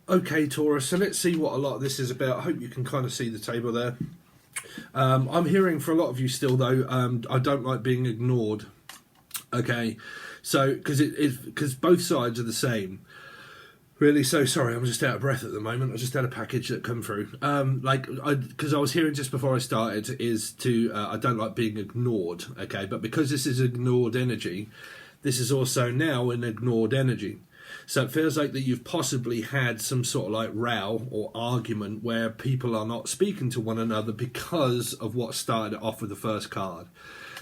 Okay, Taurus, so let's see what a lot of this is about. I hope you can kind of see the table there. I'm hearing for a lot of you still, though, I don't like being ignored. Okay, so because both sides are the same. Really, so sorry, I'm just out of breath at the moment. I just had a package that come through. Because I was hearing just before I started, I don't like being ignored. Okay, but because this is ignored energy, this is also now an ignored energy. So it feels like that you've possibly had some sort of like row or argument where people are not speaking to one another because of what started it off with the first card.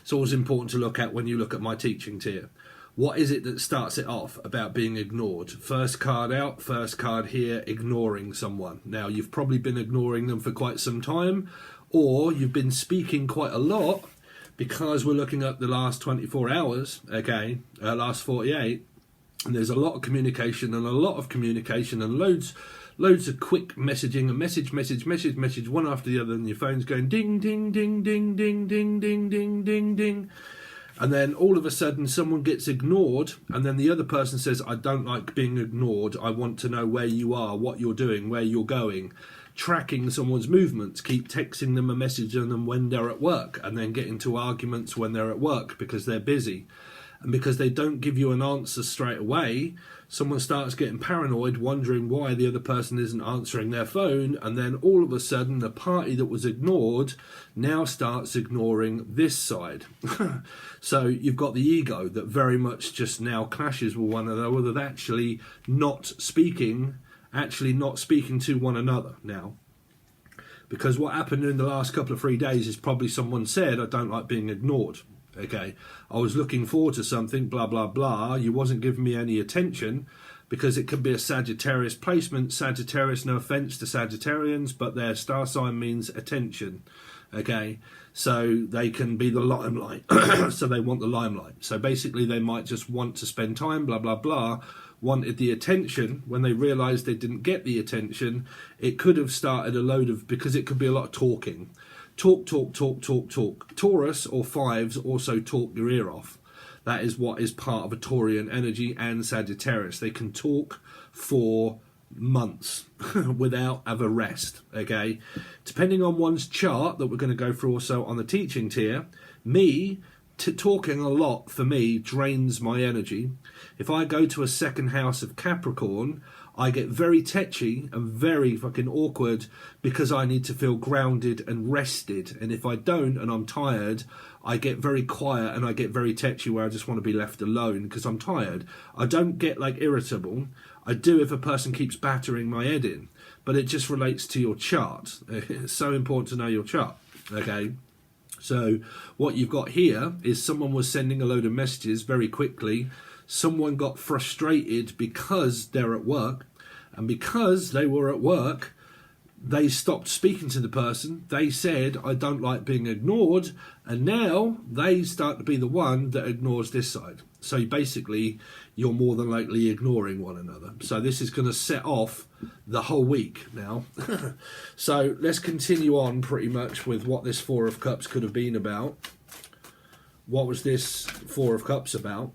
It's always important to look at when you look at my teaching tier. What is it that starts it off about being ignored? First card out, first card here, ignoring someone. Now, you've probably been ignoring them for quite some time, or you've been speaking quite a lot because we're looking at the last 24 hours, okay, last 48. And there's a lot of communication and loads of quick messaging and message, one after the other, and your phone's going ding, ding, ding, ding, ding, ding, ding, ding, ding, ding. And then all of a sudden someone gets ignored, and then the other person says, I don't like being ignored. I want to know where you are, what you're doing, where you're going. Tracking someone's movements, keep texting them a message on them when they're at work, and then get into arguments when they're at work because they're busy. And because they don't give you an answer straight away, someone starts getting paranoid, wondering why the other person isn't answering their phone, and then all of a sudden the party that was ignored now starts ignoring this side. So you've got the ego that very much just now clashes with one another, with actually not speaking to one another now. Because what happened in the last couple of 3 days is probably someone said, I don't like being ignored. Okay, I was looking forward to something, blah, blah, blah. You wasn't giving me any attention because it could be a Sagittarius placement. Sagittarius, no offense to Sagittarians, but their star sign means attention. Okay, so they can be the limelight. So they want the limelight. So basically they might just want to spend time, blah, blah, blah. Wanted the attention. When they realised they didn't get the attention, it could have started because it could be a lot of talking. Talk. Taurus or fives also talk your ear off. That is what is part of a Taurian energy and Sagittarius. They can talk for months without have a rest. Okay, depending on one's chart that we're going to go through also on the teaching tier, talking a lot for me drains my energy. If I go to a second house of Capricorn, I get very tetchy and very fucking awkward because I need to feel grounded and rested. And if I don't and I'm tired, I get very quiet and I get very tetchy where I just want to be left alone because I'm tired. I don't get like irritable. I do if a person keeps battering my head in. But it just relates to your chart. It's so important to know your chart. Okay. So what you've got here is someone was sending a load of messages very quickly. Someone got frustrated because they're at work, and because they were at work, they stopped speaking to the person. They said, I don't like being ignored, and now they start to be the one that ignores this side. So basically, you're more than likely ignoring one another. So this is going to set off the whole week now. So let's continue on pretty much with what this Four of Cups could have been about. What was this Four of Cups about?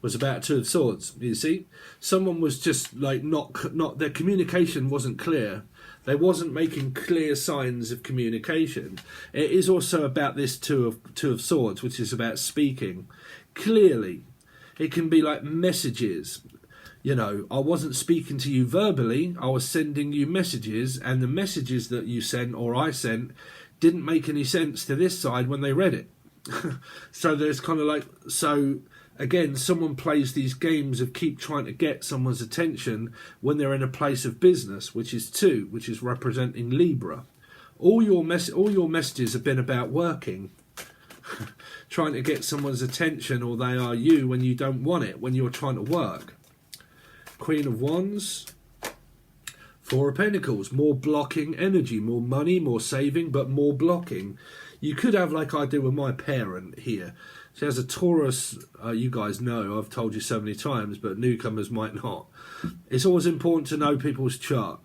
Was about Two of Swords. You see, someone was just like not their communication wasn't clear. They wasn't making clear signs of communication. It is also about this Two of Swords, which is about speaking clearly. It can be like messages. You know, I wasn't speaking to you verbally. I was sending you messages, and the messages that you sent or I sent didn't make any sense to this side when they read it. So there's kind of like so. Again, someone plays these games of keep trying to get someone's attention when they're in a place of business, which is two, which is representing Libra. All your messages have been about working, trying to get someone's attention, or they are you when you don't want it, when you're trying to work. Queen of Wands, Four of Pentacles, more blocking energy, more money, more saving, but more blocking. You could have, like I do with my parent here. She has a Taurus, you guys know, I've told you so many times, but newcomers might not. It's always important to know people's chart.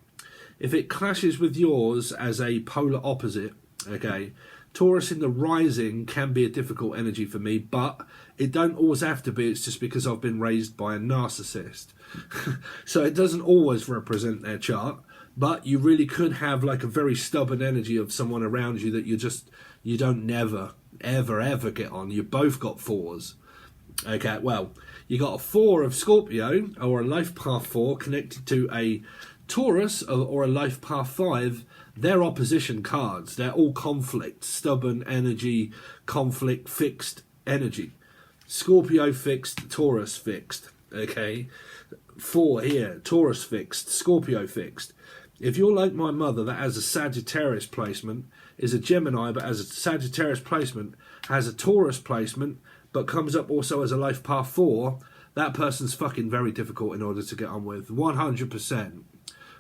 If it clashes with yours as a polar opposite, okay, Taurus in the rising can be a difficult energy for me, but it don't always have to be. It's just because I've been raised by a narcissist. So it doesn't always represent their chart, but you really could have like a very stubborn energy of someone around you that you don't never, ever get on. You both got 4s. Okay, well, you got a 4 of Scorpio or a life path 4 connected to a Taurus or a life path 5. They're opposition cards. They're all conflict, stubborn energy, conflict, fixed energy. Scorpio fixed, Taurus fixed. Okay, 4 here, Taurus fixed, Scorpio fixed. If you're like my mother that has a Sagittarius placement, is a Gemini but has a Sagittarius placement, has a Taurus placement, but comes up also as a life path 4, that person's fucking very difficult in order to get on with. 100%.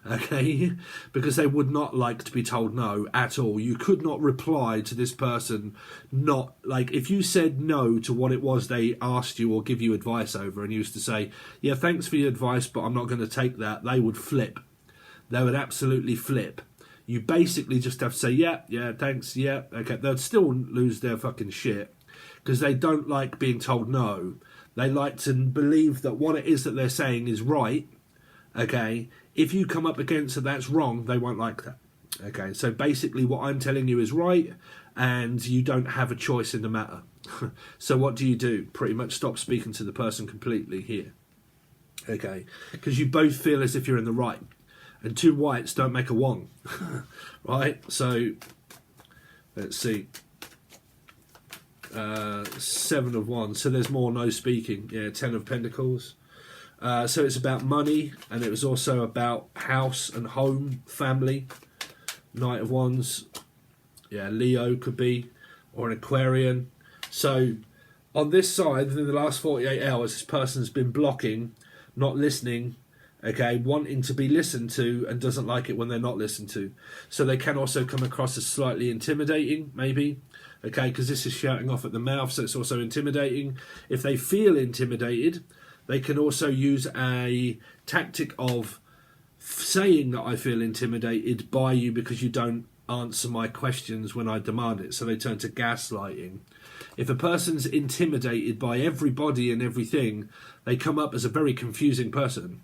Okay, because they would not like to be told no at all. You could not reply to this person, not like if you said no to what it was they asked you or give you advice over, and you used to say, yeah, thanks for your advice, but I'm not going to take that, they would flip. They would absolutely flip. You basically just have to say, yeah, thanks, yeah, okay. They'd still lose their fucking shit because they don't like being told no. They like to believe that what it is that they're saying is right. Okay, if you come up against that that's wrong, they won't like that. Okay, so basically what I'm telling you is right, and you don't have a choice in the matter. So what do? Pretty much stop speaking to the person completely here. Okay, because you both feel as if you're in the right, and 2 whites don't make a wong. Right, so let's see. 7 of Wands, so there's more no speaking. Yeah, 10 of Pentacles. So it's about money, and it was also about house and home, family. Knight of Wands. Yeah, Leo could be, or an Aquarian. So on this side, within the last 48 hours, this person's been blocking, not listening, okay, wanting to be listened to, and doesn't like it when they're not listened to. So they can also come across as slightly intimidating, maybe. Okay, because this is shouting off at the mouth, so it's also intimidating. If they feel intimidated, they can also use a tactic of saying that I feel intimidated by you because you don't answer my questions when I demand it. So they turn to gaslighting. If a person's intimidated by everybody and everything, they come up as a very confusing person.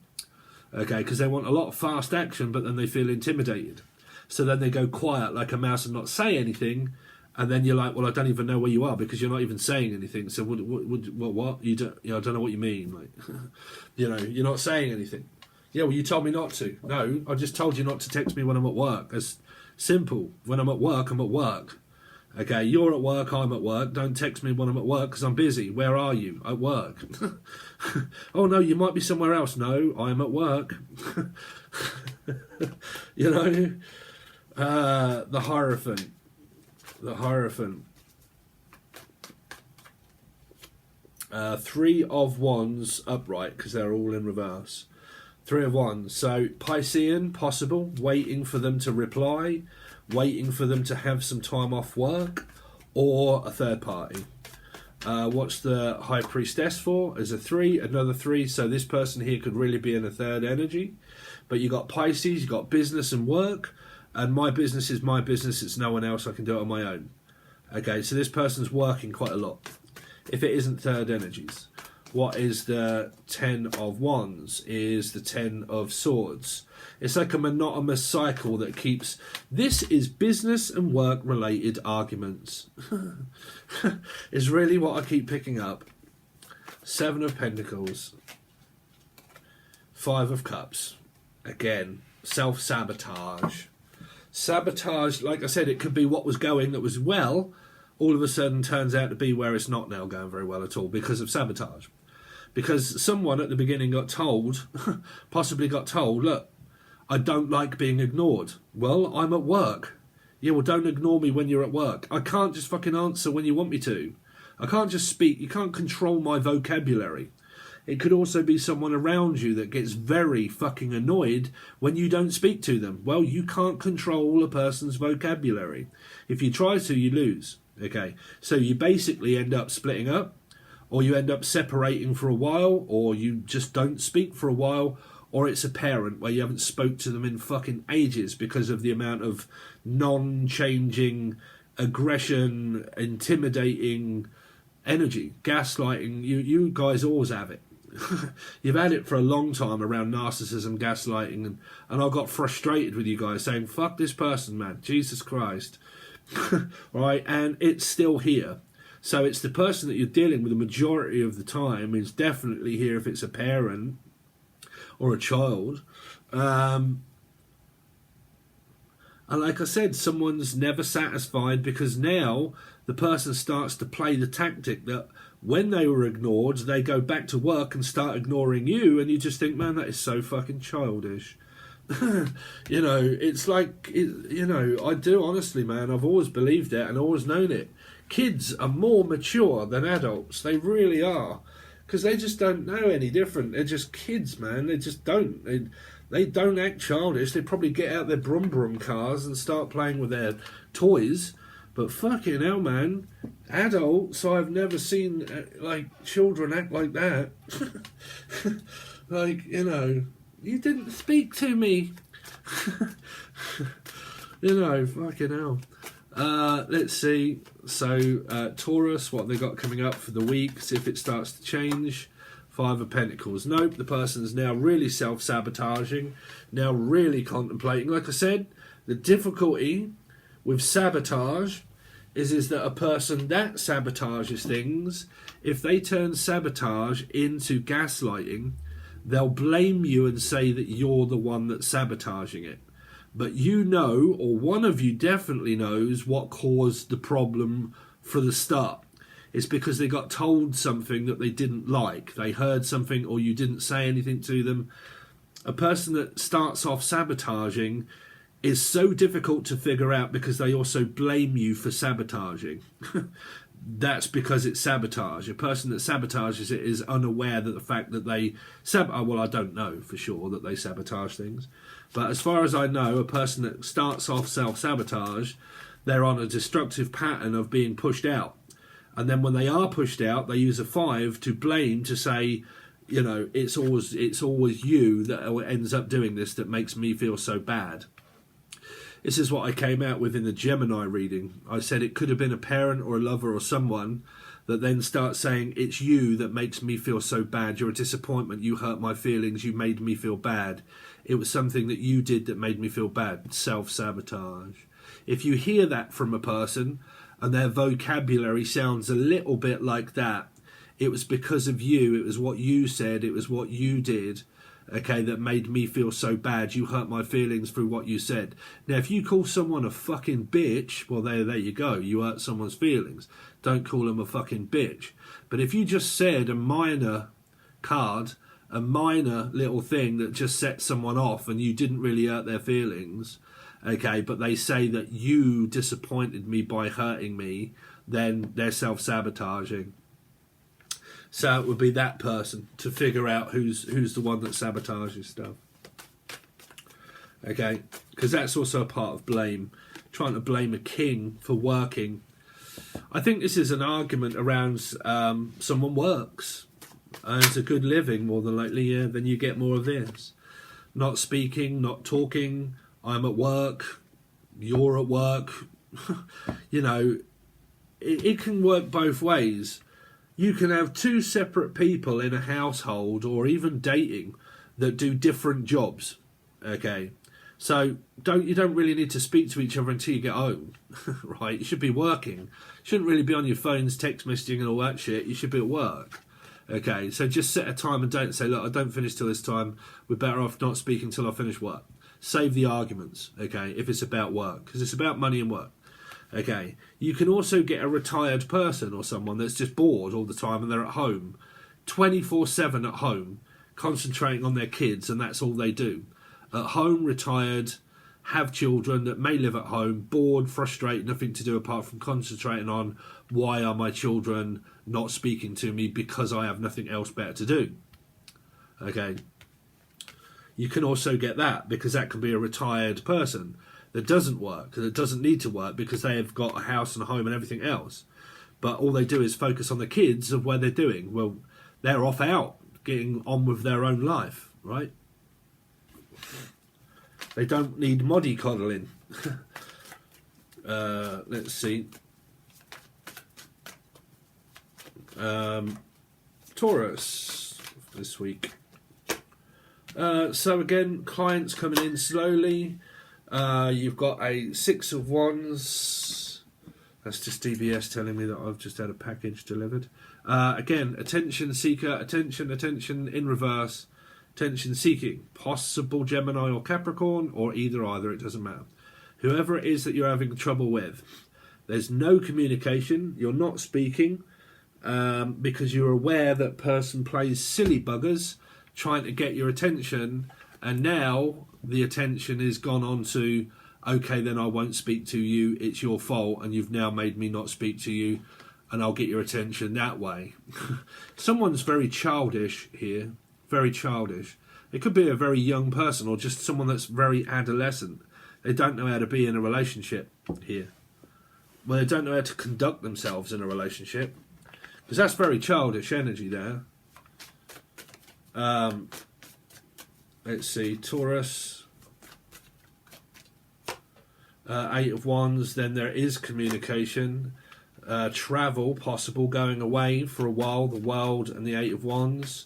Okay, because they want a lot of fast action, but then they feel intimidated. So then they go quiet like a mouse and not say anything. And then you're like, well, I don't even know where you are because you're not even saying anything. So what? You don't, I don't know what you mean. Like, you're not saying anything. Yeah, well, you told me not to. No, I just told you not to text me when I'm at work. It's simple. When I'm at work, I'm at work. Okay, you're at work, I'm at work. Don't text me when I'm at work because I'm busy. Where are you? At work. Oh, no, you might be somewhere else. No, I'm at work. The Hierophant. The Hierophant. 3 of Wands upright because they're all in reverse. 3 of Wands. So Piscean, possible, waiting for them to reply, waiting for them to have some time off work, or a third party. What's the High Priestess for? Is a 3, another 3. So this person here could really be in a third energy. But you got Pisces, you got business and work. And my business is my business, it's no one else, I can do it on my own. Okay, so this person's working quite a lot. If it isn't third energies. What is the 10 of Wands? Is the 10 of Swords. It's like a monotonous cycle that keeps... This is business and work related arguments. Is really what I keep picking up. 7 of Pentacles. 5 of Cups. Again, self-sabotage. Sabotage, like I said, it could be what was going that was well, all of a sudden turns out to be where it's not now going very well at all because of sabotage. Because someone at the beginning got told, possibly got told, look, I don't like being ignored. Well, I'm at work. Yeah, well, don't ignore me when you're at work. I can't just fucking answer when you want me to. I can't just speak. You can't control my vocabulary. It could also be someone around you that gets very fucking annoyed when you don't speak to them. Well, you can't control a person's vocabulary. If you try to, you lose. Okay, so you basically end up splitting up, or you end up separating for a while, or you just don't speak for a while, or it's a parent where you haven't spoke to them in fucking ages because of the amount of non-changing aggression, intimidating energy, gaslighting. You guys always have it. You've had it for a long time around narcissism, gaslighting, and I got frustrated with you guys saying, fuck this person, man, Jesus Christ. Right? And it's still here. So it's the person that you're dealing with the majority of the time is definitely here if it's a parent or a child. And like I said, someone's never satisfied, because now the person starts to play the tactic that when they were ignored, they go back to work and start ignoring you, and you just think, man, that is so fucking childish. You know, it's like, you know, I do honestly, man, I've always believed it and always known it. Kids are more mature than adults. They really are. Because they just don't know any different. They're just kids, man. They just don't. They don't act childish. They probably get out their brum cars and start playing with their toys. But fucking hell, man. Adults, I've never seen, like, children act like that. Like, you know, you didn't speak to me. You know, fucking hell. Let's see. So, Taurus, what they got coming up for the week, see if it starts to change. Five of Pentacles. Nope, the person's now really self-sabotaging, now really contemplating. Like I said, the difficulty with sabotage is that a person that sabotages things, if they turn sabotage into gaslighting, they'll blame you and say that you're the one that's sabotaging it. But you know, or one of you definitely knows, what caused the problem for the start. It's because they got told something that they didn't like. They heard something, or you didn't say anything to them. A person that starts off sabotaging is so difficult to figure out because they also blame you for sabotaging. That's because it's sabotage. A person that sabotages it is unaware that the fact that they well, I don't know for sure that they sabotage things. But as far as I know, a person that starts off self-sabotage, they're on a destructive pattern of being pushed out. And then when they are pushed out, they use a 5 to blame, to say, you know, it's always you that ends up doing this that makes me feel so bad. This is what I came out with in the Gemini reading. I said it could have been a parent or a lover or someone that then starts saying, it's you that makes me feel so bad. You're a disappointment. You hurt my feelings. You made me feel bad. It was something that you did that made me feel bad. Self-sabotage. If you hear that from a person and their vocabulary sounds a little bit like that, it was because of you. It was what you said. It was what you did. Okay, that made me feel so bad. You hurt my feelings through what you said. Now, if you call someone a fucking bitch, well, there you go. You hurt someone's feelings. Don't call them a fucking bitch. But if you just said a minor card, a minor little thing that just set someone off and you didn't really hurt their feelings, okay, but they say that you disappointed me by hurting me, then they're self-sabotaging. So it would be that person to figure out who's the one that sabotages stuff. Okay, because that's also a part of blame. Trying to blame a king for working. I think this is an argument around someone works, earns a good living more than likely, yeah, then you get more of this. Not speaking, not talking, I'm at work, you're at work. You know, it can work both ways. You can have two separate people in a household or even dating that do different jobs, okay? So you don't really need to speak to each other until you get home, right? You should be working. You shouldn't really be on your phones, text messaging and all that shit. You should be at work, okay? So just set a time and date and say, look, I don't finish till this time. We're better off not speaking till I finish work. Save the arguments, okay, if it's about work, because it's about money and work. Okay, you can also get a retired person or someone that's just bored all the time and they're at home, 24/7 at home, concentrating on their kids, and that's all they do. At home, retired, have children that may live at home, bored, frustrated, nothing to do apart from concentrating on why are my children not speaking to me because I have nothing else better to do. Okay, you can also get that because that can be a retired person that doesn't work, that doesn't need to work because they have got a house and a home and everything else. But all they do is focus on the kids of where they're doing. Well, they're off out, getting on with their own life, right? They don't need mollycoddling. let's see. Taurus this week. So again, clients coming in slowly. You've got a 6 of Wands. That's just DBS telling me that I've just had a package delivered. Again, attention seeker, attention in reverse, attention seeking. Possible Gemini or Capricorn, or either, it doesn't matter. Whoever it is that you're having trouble with. There's no communication, you're not speaking, because you're aware that person plays silly buggers, trying to get your attention, and now the attention is gone on to, okay, then I won't speak to you, it's your fault, and you've now made me not speak to you, and I'll get your attention that way. Someone's very childish here, very childish. It could be a very young person, or just someone that's very adolescent. They don't know how to be in a relationship here. Well, they don't know how to conduct themselves in a relationship, because that's very childish energy there. Let's see, Taurus, 8 of Wands. Then there is communication, travel possible, going away for a while, the World and the 8 of Wands.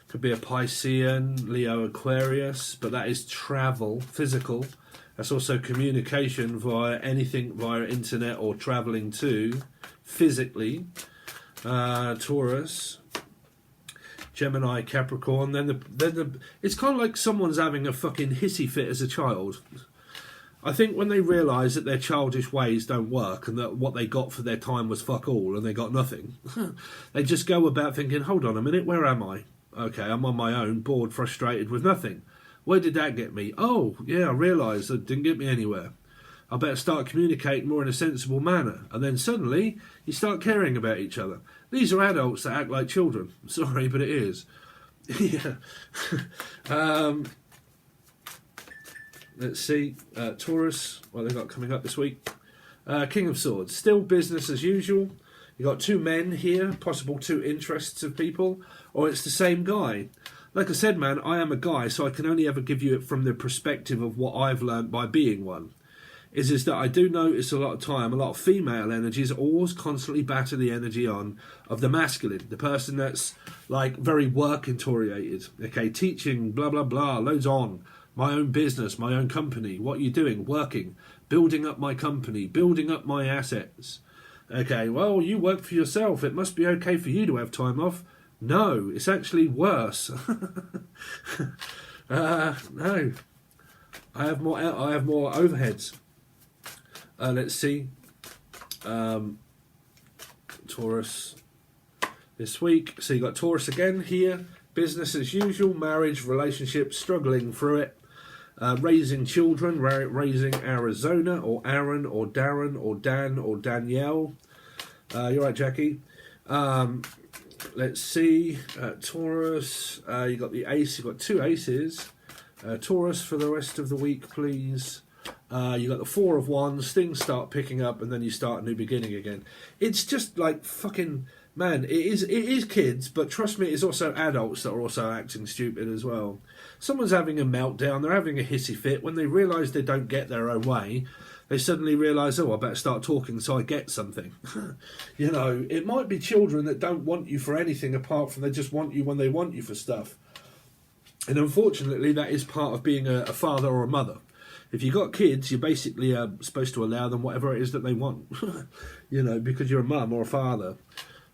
Could be a Piscean, Leo, Aquarius, but that is travel, physical. That's also communication via anything via internet or travelling to physically. Taurus, Gemini, Capricorn. Then it's kind of like someone's having a fucking hissy fit as a child. I think when they realise that their childish ways don't work and that what they got for their time was fuck all and they got nothing, they just go about thinking, hold on a minute, where am I? Okay, I'm on my own, bored, frustrated with nothing. Where did that get me? Oh, yeah, I realised it didn't get me anywhere. I better start communicating more in a sensible manner. And then suddenly, you start caring about each other. These are adults that act like children. Sorry, but it is. Yeah. Let's see. Taurus, what have they got coming up this week? King of Swords. Still business as usual. You've got 2 men here, possible 2 interests of people, or it's the same guy. Like I said, man, I am a guy, so I can only ever give you it from the perspective of what I've learned by being one. Is that I do notice a lot of time, a lot of female energies always constantly batter the energy on of the masculine, the person that's like very work-orientated, okay, teaching, blah, blah, blah, loads on, my own business, my own company, what are you doing, working, building up my company, building up my assets. Okay, well, you work for yourself, it must be okay for you to have time off. No, it's actually worse. No, I have more overheads. Let's see. Taurus this week. So you got Taurus again here. Business as usual. Marriage, relationship, struggling through it. Raising children. Raising Arizona or Aaron or Darren or Dan or Danielle. You're right, Jackie. Let's see. Taurus. You got the ace. You got 2 aces. Taurus for the rest of the week, please. You got the 4 of Wands, things start picking up, and then you start a new beginning again. It's just like fucking, man, it is kids, but trust me, it's also adults that are also acting stupid as well. Someone's having a meltdown, they're having a hissy fit. When they realise they don't get their own way, they suddenly realise, oh, I better start talking so I get something. You know, it might be children that don't want you for anything apart from they just want you when they want you for stuff. And unfortunately, that is part of being a father or a mother. If you've got kids, you're basically supposed to allow them whatever it is that they want, you know, because you're a mum or a father.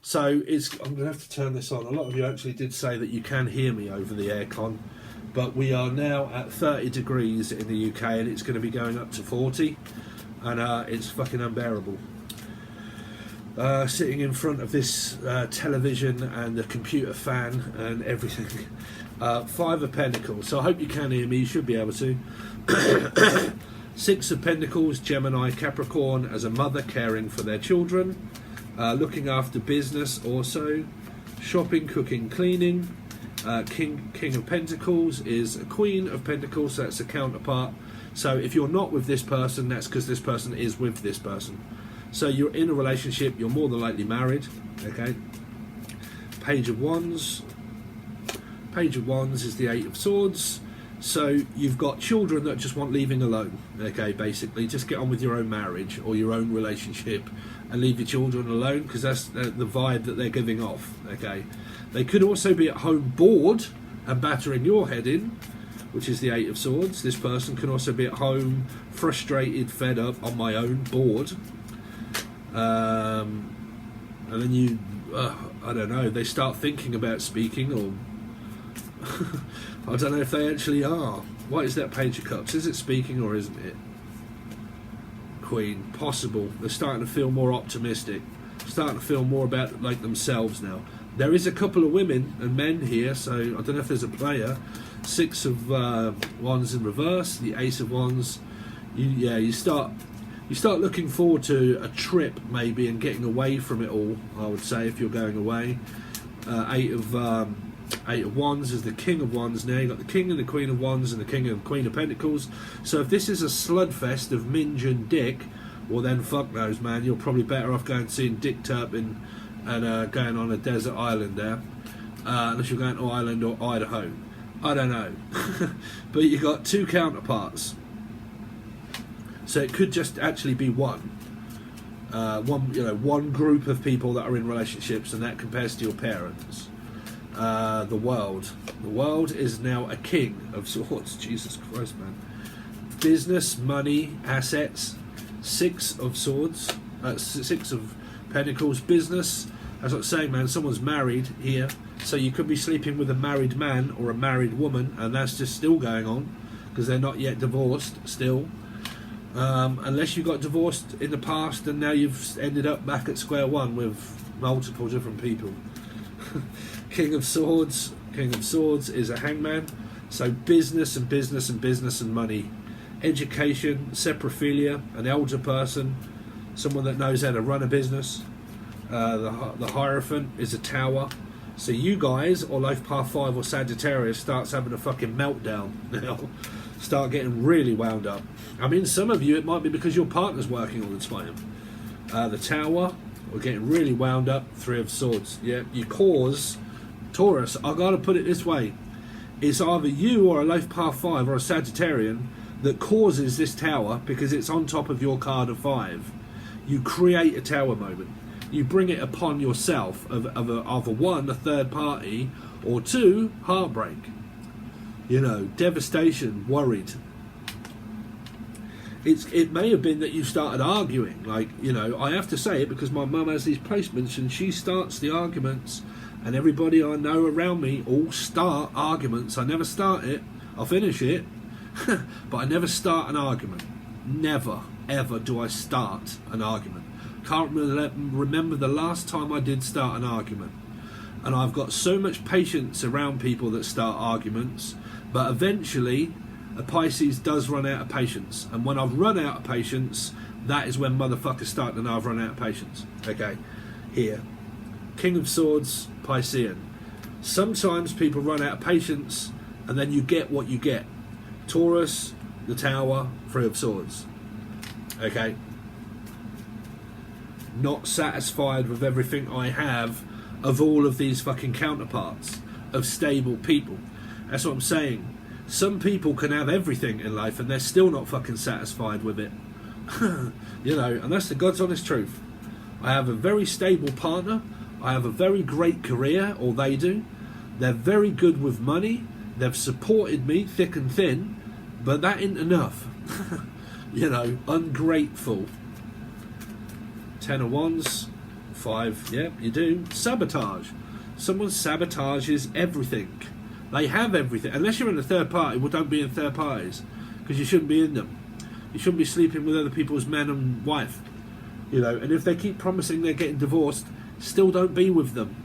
So I'm going to have to turn this on. A lot of you actually did say that you can hear me over the aircon, but we are now at 30 degrees in the UK and it's going to be going up to 40, and it's fucking unbearable. Sitting in front of this television and the computer fan and everything. 5 of Pentacles, so I hope you can hear me, you should be able to. 6 of Pentacles, Gemini, Capricorn, as a mother caring for their children, looking after business also, shopping, cooking, cleaning. King of Pentacles is a Queen of Pentacles, so that's a counterpart. So if you're not with this person, that's because this person is with this person. So you're in a relationship, you're more than likely married, okay? Page of Wands. Page of Wands is the 8 of Swords. So you've got children that just want leaving alone. Okay, basically, just get on with your own marriage or your own relationship and leave your children alone, because that's the vibe that they're giving off. Okay, they could also be at home bored and battering your head in, which is the Eight of Swords. This person can also be at home frustrated, fed up, on my own, bored. And then you, I don't know, they start thinking about speaking, or I don't know if they actually are. What is that Page of Cups? Is it speaking or isn't it? Queen, possible. They're starting to feel more optimistic, starting to feel more about like themselves now. There is a couple of women and men here, so I don't know if there's a player. Six of Wands in reverse, the Ace of Wands. You start looking forward to a trip maybe and getting away from it all. I would say, if you're going away. Eight of Wands is the King of Wands. Now you've got the King and the Queen of Wands and the King and Queen of Pentacles. So if this is a sludfest of minge and dick, well then fuck knows, man. You're probably better off going and seeing Dick Turpin and going on a desert island there, unless you're going to Ireland or Idaho. I don't know. But you got two counterparts, so it could just actually be one group of people that are in relationships, and that compares to your parents. The world is now a King of Swords. Jesus Christ, man. Business, money, assets. Six of Swords, Six of Pentacles. Business, as I was saying, man, someone's married here, so you could be sleeping with a married man or a married woman, and that's just still going on because they're not yet divorced still, unless you got divorced in the past and now you've ended up back at square one with multiple different people. King of Swords is a hangman. So business and business and business and money. Education, seprophilia, an elder person, someone that knows how to run a business. The Hierophant is a tower. So you guys, or Life Path 5 or Sagittarius, starts having a fucking meltdown now. Start getting really wound up. I mean, some of you, it might be because your partner's working all the time. The Tower, we're getting really wound up. Three of Swords. Yeah, you cause Taurus. I gotta put it this way: it's either you or a Life Path 5 or a Sagittarian that causes this tower, because it's on top of your card of 5. You create a tower moment. You bring it upon yourself of either one, a third party, or two, heartbreak. Devastation, worried. It may have been that you started arguing. I have to say it because my mum has these placements and she starts the arguments, and everybody I know around me all start arguments. I never start it. I'll finish it, but I never start an argument. Never, ever do I start an argument. Can't remember the last time I did start an argument. And I've got so much patience around people that start arguments, but eventually a Pisces does run out of patience. And when I've run out of patience, that is when motherfuckers start to know I've run out of patience. Okay, here. King of Swords, Piscean. Sometimes people run out of patience and then you get what you get. Taurus, the Tower, Three of Swords. Okay. Not satisfied with everything I have of all of these fucking counterparts of stable people. That's what I'm saying. Some people can have everything in life and they're still not fucking satisfied with it. And that's the God's honest truth. I have a very stable partner. I have a very great career, or they do. They're very good with money. They've supported me thick and thin, but that ain't enough. Ungrateful. 10 of Wands, 5, yeah, you do. Sabotage. Someone sabotages everything. They have everything. Unless you're in a third party, well, don't be in third parties, because you shouldn't be in them. You shouldn't be sleeping with other people's men and wife. And if they keep promising they're getting divorced, still don't be with them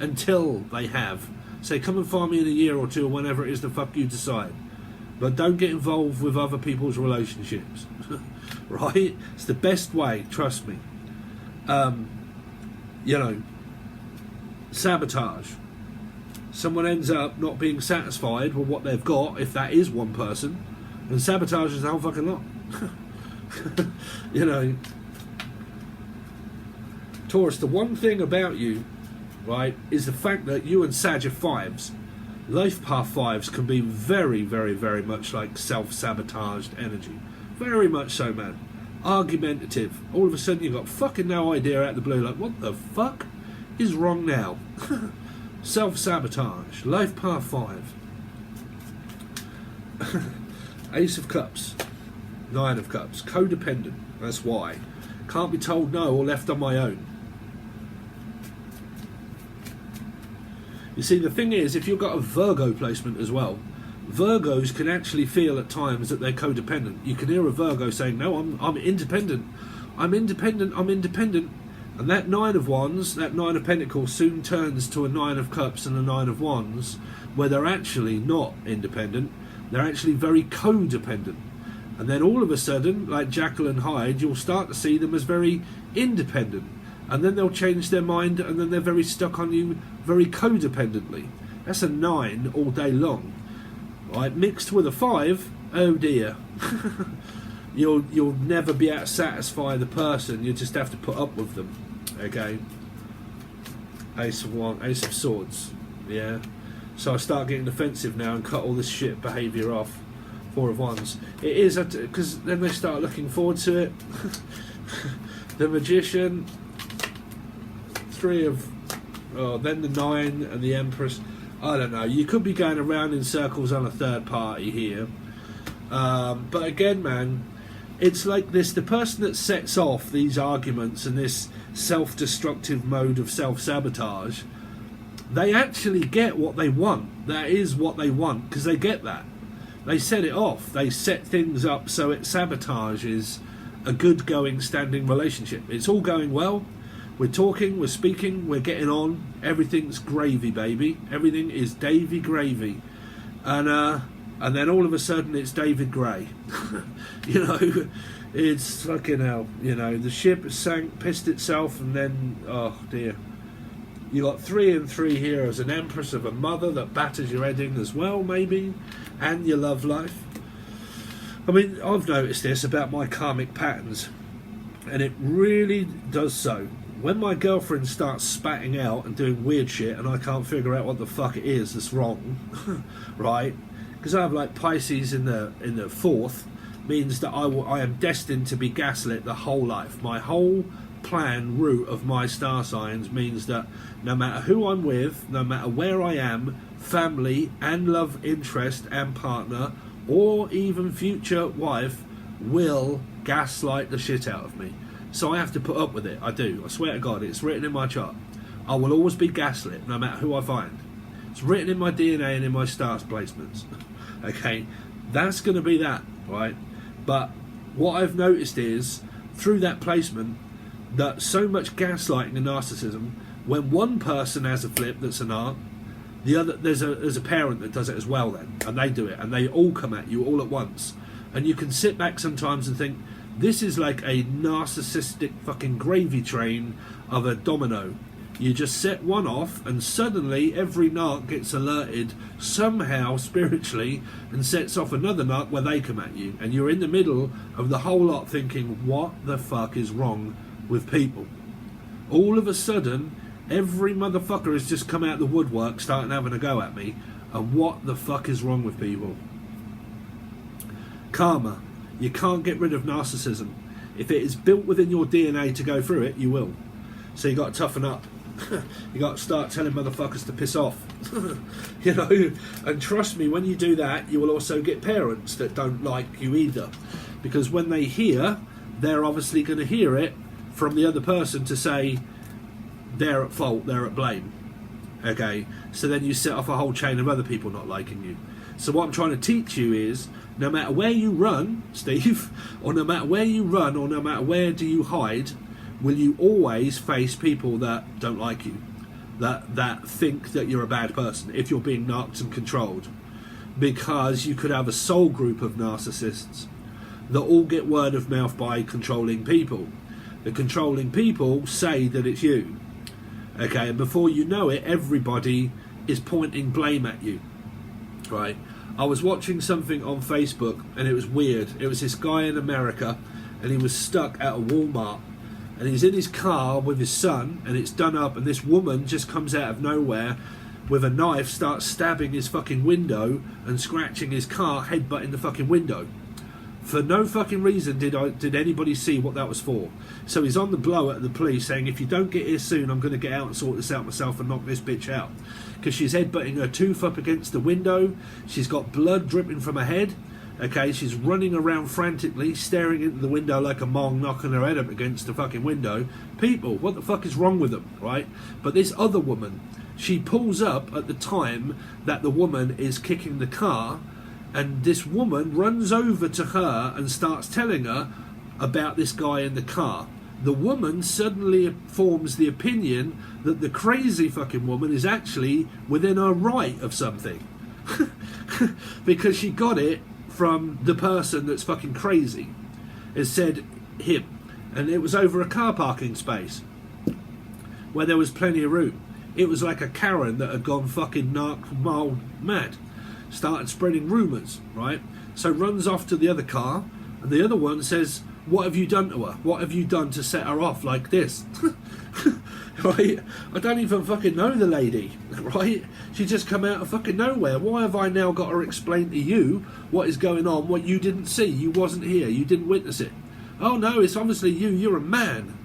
until they have. Say, come and find me in a year or two, or whenever it is the fuck you decide. But don't get involved with other people's relationships. Right? It's the best way, trust me. Sabotage. Someone ends up not being satisfied with what they've got, if that is one person, and sabotages the whole fucking lot. Taurus, the one thing about you, right, is the fact that you and Sag are 5s. Life path 5s can be very, very, very much like self-sabotaged energy. Very much so, man. Argumentative. All of a sudden you've got fucking no idea out of the blue, like, what the fuck is wrong now? Self-sabotage. Life path 5. Ace of Cups. 9 of Cups. Codependent. That's why. Can't be told no or left on my own. You see, the thing is, if you've got a Virgo placement as well, Virgos can actually feel at times that they're codependent. You can hear a Virgo saying, no, I'm independent. I'm independent, I'm independent. And that 9 of Wands, that 9 of Pentacles soon turns to a 9 of Cups and a 9 of Wands, where they're actually not independent. They're actually very codependent. And then all of a sudden, like Jekyll and Hyde, you'll start to see them as very independent. And then they'll change their mind, and then they're very stuck on you very codependently. That's a 9 all day long. Right, mixed with a 5, oh dear. You'll never be able to satisfy the person. You just have to put up with them. Okay. Ace of Swords. Yeah. So I start getting defensive now and cut all this shit behaviour off. 4 of Wands. It is because then they start looking forward to it. The Magician. 3 of. Oh, then the 9 and the Empress. I don't know. You could be going around in circles on a third party here. But again, man, it's like this. The person that sets off these arguments and this self-destructive mode of self-sabotage, they actually get what they want. That is what they want, because they get that. They set it off. They set things up so it sabotages a good going standing relationship. It's all going well. We're talking, we're speaking, we're getting on. Everything's gravy, baby. Everything is Davy gravy. And then all of a sudden it's David Gray. You know, it's fucking hell. You know, the ship sank, pissed itself, and then, oh dear. You got 3 and 3 here as an Empress of a mother that batters your head in as well, maybe, and your love life. I mean, I've noticed this about my karmic patterns, and it really does so. When my girlfriend starts spatting out and doing weird shit and I can't figure out what the fuck it is that's wrong, right? Because I have like Pisces in the 4th, means that I am destined to be gaslit the whole life. My whole plan route of my star signs means that no matter who I'm with, no matter where I am, family and love interest and partner, or even future wife, will gaslight the shit out of me. So I have to put up with it. I do. I swear to God, it's written in my chart. I will always be gaslit, no matter who I find. It's written in my DNA and in my stars placements. Okay, that's going to be that, right? But what I've noticed is, through that placement, that so much gaslighting and narcissism, when one person has a flip that's an art, the other, there's a parent that does it as well then, and they do it, and they all come at you all at once. And you can sit back sometimes and think, this is like a narcissistic fucking gravy train of a domino. You just set one off and suddenly every narc gets alerted somehow spiritually and sets off another narc where they come at you. And you're in the middle of the whole lot thinking, what the fuck is wrong with people? All of a sudden, every motherfucker has just come out the woodwork starting having a go at me. And what the fuck is wrong with people? Karma. You can't get rid of narcissism. If it is built within your DNA to go through it, you will. So you got to toughen up. You got to start telling motherfuckers to piss off. You know, and trust me, when you do that, you will also get parents that don't like you either. Because when they hear, they're obviously going to hear it from the other person to say they're at fault, they're at blame. Okay, so then you set off a whole chain of other people not liking you. So what I'm trying to teach you is, no matter where you run, Steve, or no matter where you run, or no matter where do you hide, will you always face people that don't like you, that think that you're a bad person if you're being narked and controlled? Because you could have a soul group of narcissists that all get word of mouth by controlling people. The controlling people say that it's you. Okay, and before you know it, everybody is pointing blame at you. Right? I was watching something on Facebook and it was weird. It was this guy in America and he was stuck at a Walmart and he's in his car with his son and it's done up and this woman just comes out of nowhere with a knife starts stabbing his fucking window and scratching his car, headbutting the fucking window. For no fucking reason did anybody see what that was for. So he's on the blower at the police saying, if you don't get here soon, I'm going to get out and sort this out myself and knock this bitch out. Because she's headbutting her tooth up against the window. She's got blood dripping from her head. Okay, she's running around frantically, staring into the window like a mong, knocking her head up against the fucking window. People, what the fuck is wrong with them, right? But this other woman, she pulls up at the time that the woman is kicking the car, and this woman runs over to her and starts telling her about this guy in the car. The woman suddenly forms the opinion that the crazy fucking woman is actually within her right of something. Because she got it from the person that's fucking crazy. It said him. And it was over a car parking space where there was plenty of room. It was like a Karen that had gone fucking mild mad. Started spreading rumours, right? So runs off to the other car, and the other one says, what have you done to her? What have you done to set her off like this? Right? I don't even fucking know the lady, right? She just come out of fucking nowhere. Why have I now got to explain to you what is going on, what you didn't see? You wasn't here, you didn't witness it. Oh no, it's obviously you, you're a man.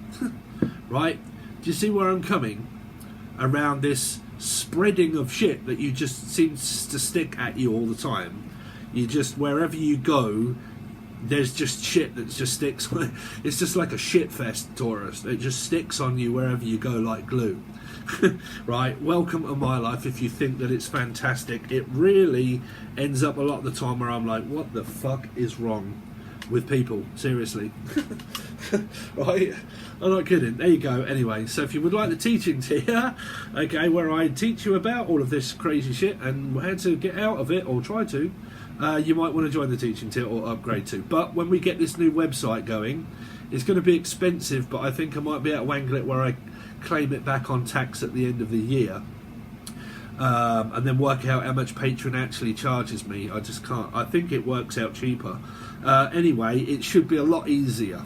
Right? Do you see where I'm coming? Around this spreading of shit that you just seems to stick at you all the time. You just, wherever you go, there's just shit that just sticks. It's just like a shit fest, Taurus. It just sticks on you wherever you go like glue. Right? Welcome to my life. If you think that it's fantastic, it really ends up a lot of the time where I'm like, what the fuck is wrong with people? Seriously. Right? I'm not kidding. There you go. Anyway, so if you would like the teachings here, okay, where I teach you about all of this crazy shit and how to get out of it, or try to, you might want to join the teaching tier or upgrade to. But when we get this new website going, it's going to be expensive, but I think I might be able to wangle it where I claim it back on tax at the end of the year. And then work out how much Patron actually charges me. I just can't. I think it works out cheaper. Anyway, it should be a lot easier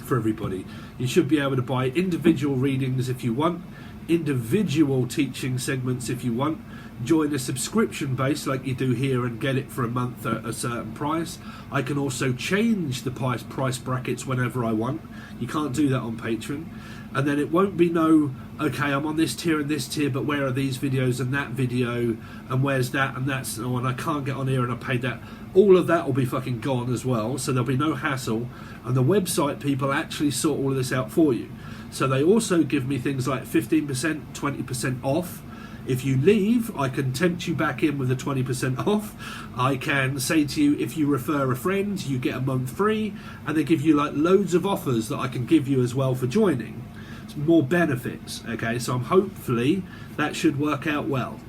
for everybody. You should be able to buy individual readings if you want, individual teaching segments if you want, join a subscription base like you do here and get it for a month at a certain price. I can also change the price brackets whenever I want. You can't do that on Patreon. And then it won't be no, okay, I'm on this tier and this tier, but where are these videos and that video, and where's that and that's, oh, and I can't get on here and I paid that. All of that will be fucking gone as well, so there'll be no hassle. And the website people actually sort all of this out for you. So they also give me things like 15%, 20% off. If you leave, I can tempt you back in with a 20% off. I can say to you, if you refer a friend, you get a month free, and they give you like loads of offers that I can give you as well for joining. It's more benefits, okay? So hopefully that should work out well.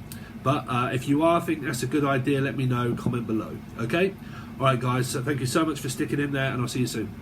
But if you think that's a good idea, let me know, comment below, okay? All right, guys, so thank you so much for sticking in there, and I'll see you soon.